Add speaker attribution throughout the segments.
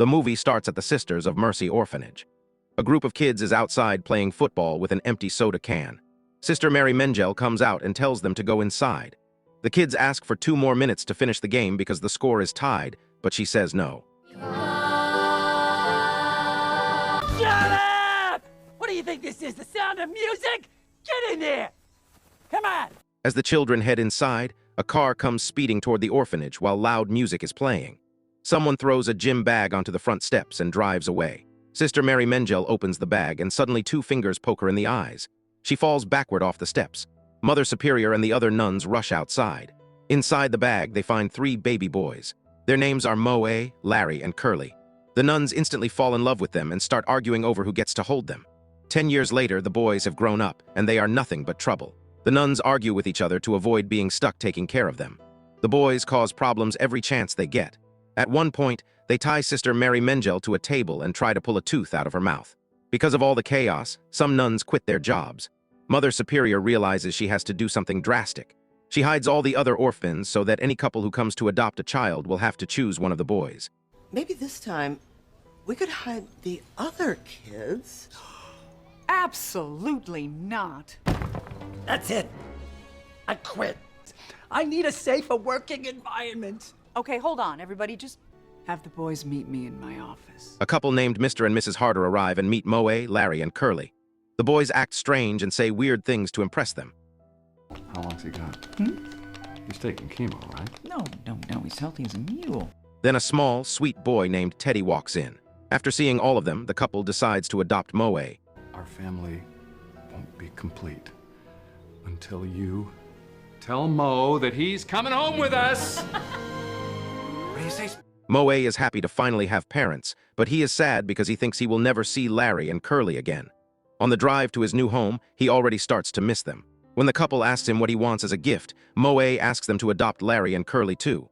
Speaker 1: The movie starts at the Sisters of Mercy orphanage. A group of kids is outside playing football with an empty soda can. Sister Mary Mengel comes out and tells them to go inside. The kids ask for 2 more minutes to finish the game because the score is tied, but she says no.
Speaker 2: Shut up! What do you think this is, the sound of music? Get in there! Come on!
Speaker 1: As the children head inside, a car comes speeding toward the orphanage while loud music is playing. Someone throws a gym bag onto the front steps and drives away. Sister Mary Mengel opens the bag and suddenly 2 fingers poke her in the eyes. She falls backward off the steps. Mother Superior and the other nuns rush outside. Inside the bag, they find 3 baby boys. Their names are Moe, Larry, and Curly. The nuns instantly fall in love with them and start arguing over who gets to hold them. 10 years later, the boys have grown up, and they are nothing but trouble. The nuns argue with each other to avoid being stuck taking care of them. The boys cause problems every chance they get. At one point, they tie Sister Mary Mengel to a table and try to pull a tooth out of her mouth. Because of all the chaos, some nuns quit their jobs. Mother Superior realizes she has to do something drastic. She hides all the other orphans so that any couple who comes to adopt a child will have to choose one of the boys.
Speaker 3: Maybe this time, we could hide the other kids.
Speaker 4: Absolutely not.
Speaker 2: That's it. I quit. I need a safer working environment.
Speaker 4: Okay, hold on, everybody. Just have the boys meet me in my office.
Speaker 1: A couple named Mr. and Mrs. Harder arrive and meet Moe, Larry, and Curly. The boys act strange and say weird things to impress them.
Speaker 5: How long's he got? He's taking chemo, right?
Speaker 4: No, he's healthy as a mule.
Speaker 1: Then a small, sweet boy named Teddy walks in. After seeing all of them, the couple decides to adopt Moe.
Speaker 5: Our family won't be complete until you tell Mo that he's coming home with us. What do you say?
Speaker 1: Moe is happy to finally have parents, but he is sad because he thinks he will never see Larry and Curly again. On the drive to his new home, he already starts to miss them. When the couple asks him what he wants as a gift, Moe asks them to adopt Larry and Curly too.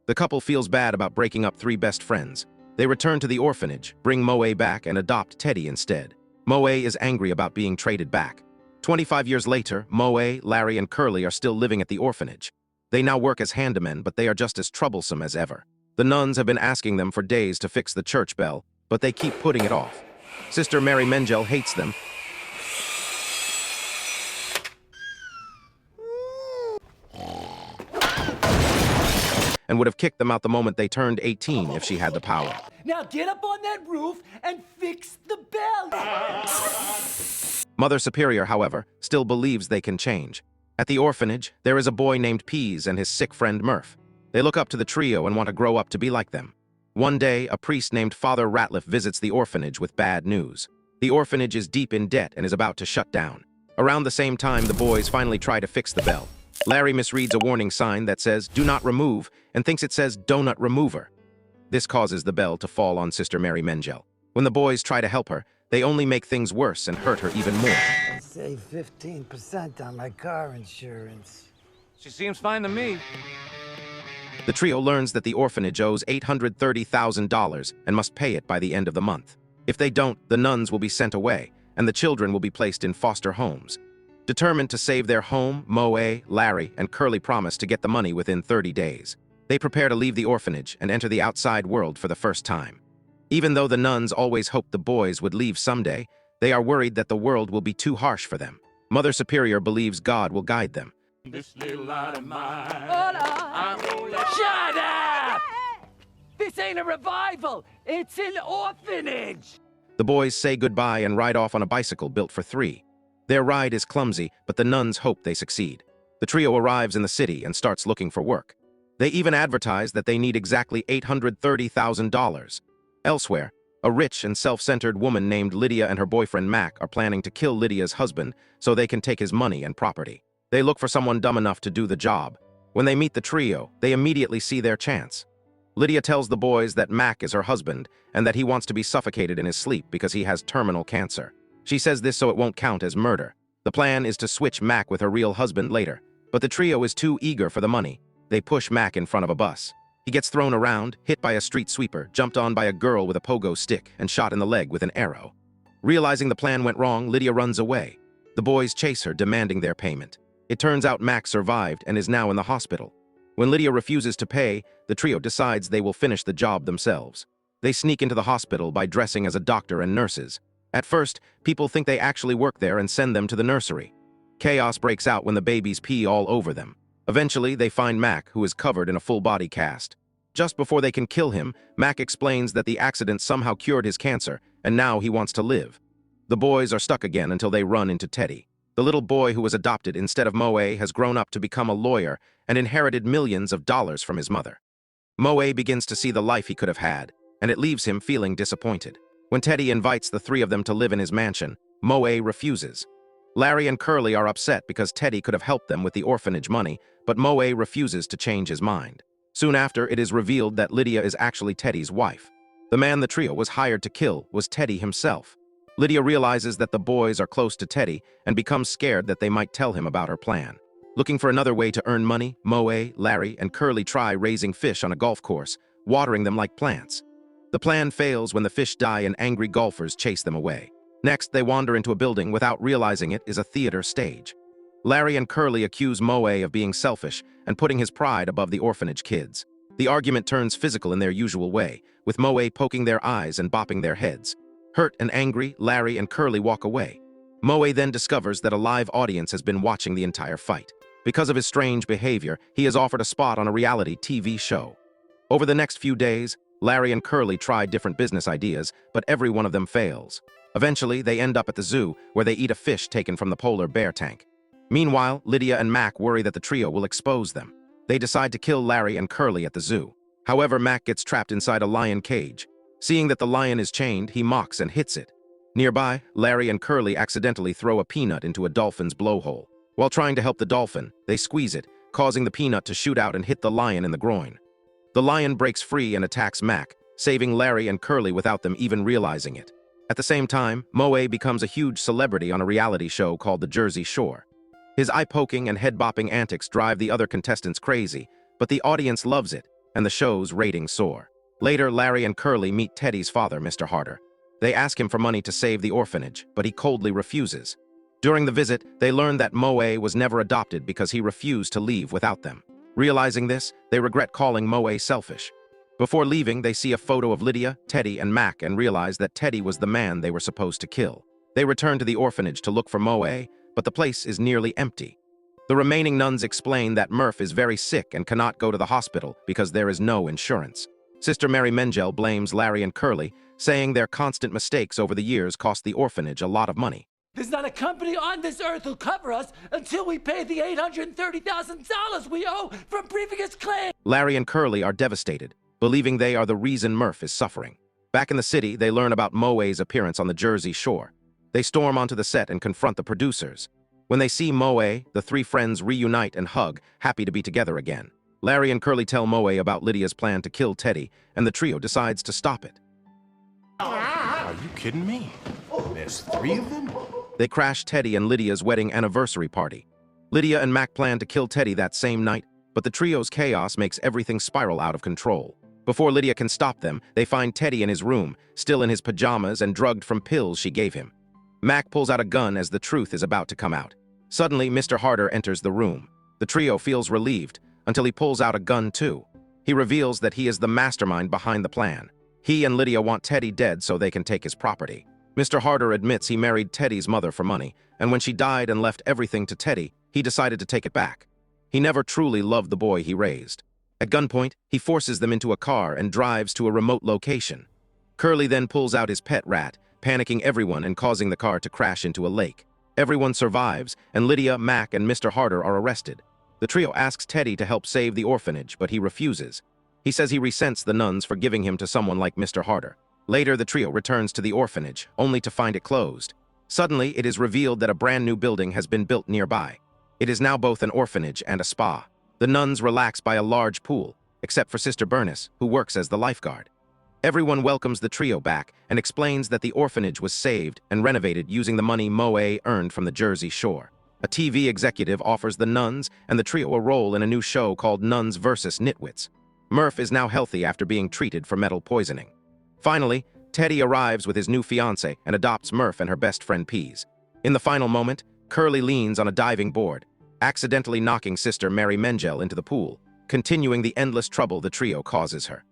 Speaker 1: The couple feels bad about breaking up 3 best friends. They return to the orphanage, bring Moe back, and adopt Teddy instead. Moe is angry about being traded back. 25 years later, Moe, Larry, and Curly are still living at the orphanage. They now work as handymen, but they are just as troublesome as ever. The nuns have been asking them for days to fix the church bell, but they keep putting it off. Sister Mary Mengel hates them and would have kicked them out the moment they turned 18 if she had the power.
Speaker 2: Now get up on that roof and fix the bell.
Speaker 1: Mother Superior, however, still believes they can change. At the orphanage, there is a boy named Pease and his sick friend Murph. They look up to the trio and want to grow up to be like them. One day, a priest named Father Ratliff visits the orphanage with bad news. The orphanage is deep in debt and is about to shut down. Around the same time, the boys finally try to fix the bell. Larry misreads a warning sign that says, "Do not remove," and thinks it says, "Donut Remover." This causes the bell to fall on Sister Mary Mengel. When the boys try to help her, they only make things worse and hurt her even more.
Speaker 6: Save 15% on my car insurance.
Speaker 7: She seems fine to me.
Speaker 1: The trio learns that the orphanage owes $830,000 and must pay it by the end of the month. If they don't, the nuns will be sent away, and the children will be placed in foster homes. Determined to save their home, Moe, Larry, and Curly promise to get the money within 30 days. They prepare to leave the orphanage and enter the outside world for the first time. Even though the nuns always hoped the boys would leave someday, they are worried that the world will be too harsh for them. Mother Superior believes God will guide them.
Speaker 2: This little light of mine. Shut up! This ain't a revival. It's an orphanage.
Speaker 1: The boys say goodbye and ride off on a bicycle built for 3. Their ride is clumsy, but the nuns hope they succeed. The trio arrives in the city and starts looking for work. They even advertise that they need exactly $830,000. Elsewhere, a rich and self-centered woman named Lydia and her boyfriend Mac are planning to kill Lydia's husband so they can take his money and property. They look for someone dumb enough to do the job. When they meet the trio, they immediately see their chance. Lydia tells the boys that Mac is her husband and that he wants to be suffocated in his sleep because he has terminal cancer. She says this so it won't count as murder. The plan is to switch Mac with her real husband later, but the trio is too eager for the money. They push Mac in front of a bus. He gets thrown around, hit by a street sweeper, jumped on by a girl with a pogo stick, and shot in the leg with an arrow. Realizing the plan went wrong, Lydia runs away. The boys chase her, demanding their payment. It turns out Mac survived and is now in the hospital. When Lydia refuses to pay, the trio decides they will finish the job themselves. They sneak into the hospital by dressing as a doctor and nurses. At first, people think they actually work there and send them to the nursery. Chaos breaks out when the babies pee all over them. Eventually, they find Mac, who is covered in a full-body cast. Just before they can kill him, Mac explains that the accident somehow cured his cancer, and now he wants to live. The boys are stuck again until they run into Teddy. The little boy who was adopted instead of Moe has grown up to become a lawyer and inherited millions of dollars from his mother. Moe begins to see the life he could have had, and it leaves him feeling disappointed. When Teddy invites the three of them to live in his mansion, Moe refuses. Larry and Curly are upset because Teddy could have helped them with the orphanage money, but Moe refuses to change his mind. Soon after, it is revealed that Lydia is actually Teddy's wife. The man the trio was hired to kill was Teddy himself. Lydia realizes that the boys are close to Teddy and becomes scared that they might tell him about her plan. Looking for another way to earn money, Moe, Larry, and Curly try raising fish on a golf course, watering them like plants. The plan fails when the fish die and angry golfers chase them away. Next, they wander into a building without realizing it is a theater stage. Larry and Curly accuse Moe of being selfish and putting his pride above the orphanage kids. The argument turns physical in their usual way, with Moe poking their eyes and bopping their heads. Hurt and angry, Larry and Curly walk away. Moe then discovers that a live audience has been watching the entire fight. Because of his strange behavior, he is offered a spot on a reality TV show. Over the next few days, Larry and Curly try different business ideas, but every one of them fails. Eventually, they end up at the zoo, where they eat a fish taken from the polar bear tank. Meanwhile, Lydia and Mac worry that the trio will expose them. They decide to kill Larry and Curly at the zoo. However, Mac gets trapped inside a lion cage. Seeing that the lion is chained, he mocks and hits it. Nearby, Larry and Curly accidentally throw a peanut into a dolphin's blowhole. While trying to help the dolphin, they squeeze it, causing the peanut to shoot out and hit the lion in the groin. The lion breaks free and attacks Mac, saving Larry and Curly without them even realizing it. At the same time, Moe becomes a huge celebrity on a reality show called The Jersey Shore. His eye-poking and head-bopping antics drive the other contestants crazy, but the audience loves it, and the show's ratings soar. Later, Larry and Curly meet Teddy's father, Mr. Harder. They ask him for money to save the orphanage, but he coldly refuses. During the visit, they learn that Moe was never adopted because he refused to leave without them. Realizing this, they regret calling Moe selfish. Before leaving, they see a photo of Lydia, Teddy, and Mac and realize that Teddy was the man they were supposed to kill. They return to the orphanage to look for Moe, but the place is nearly empty. The remaining nuns explain that Murph is very sick and cannot go to the hospital because there is no insurance. Sister Mary Mengel blames Larry and Curly, saying their constant mistakes over the years cost the orphanage a lot of money.
Speaker 2: There's not a company on this earth who'll cover us until we pay the $830,000 we owe from previous claims.
Speaker 1: Larry and Curly are devastated, believing they are the reason Murph is suffering. Back in the city, they learn about Moe's appearance on the Jersey Shore. They storm onto the set and confront the producers. When they see Moe, the three friends reunite and hug, happy to be together again. Larry and Curly tell Moe about Lydia's plan to kill Teddy, and the trio decides to stop it.
Speaker 8: Are you kidding me? There's three of them?
Speaker 1: They crash Teddy and Lydia's wedding anniversary party. Lydia and Mac plan to kill Teddy that same night, but the trio's chaos makes everything spiral out of control. Before Lydia can stop them, they find Teddy in his room, still in his pajamas and drugged from pills she gave him. Mac pulls out a gun as the truth is about to come out. Suddenly, Mr. Harder enters the room. The trio feels relieved, until he pulls out a gun too. He reveals that he is the mastermind behind the plan. He and Lydia want Teddy dead so they can take his property. Mr. Harder admits he married Teddy's mother for money, and when she died and left everything to Teddy, he decided to take it back. He never truly loved the boy he raised. At gunpoint, he forces them into a car and drives to a remote location. Curly then pulls out his pet rat, panicking everyone and causing the car to crash into a lake. Everyone survives, and Lydia, Mac, and Mr. Harder are arrested. The trio asks Teddy to help save the orphanage, but he refuses. He says he resents the nuns for giving him to someone like Mr. Harder. Later, the trio returns to the orphanage, only to find it closed. Suddenly, it is revealed that a brand new building has been built nearby. It is now both an orphanage and a spa. The nuns relax by a large pool, except for Sister Bernice, who works as the lifeguard. Everyone welcomes the trio back and explains that the orphanage was saved and renovated using the money Moe earned from the Jersey Shore. A TV executive offers the nuns and the trio a role in a new show called Nuns vs. Nitwits. Murph is now healthy after being treated for metal poisoning. Finally, Teddy arrives with his new fiancée and adopts Murph and her best friend Peas. In the final moment, Curly leans on a diving board, accidentally knocking Sister Mary Mengel into the pool, continuing the endless trouble the trio causes her.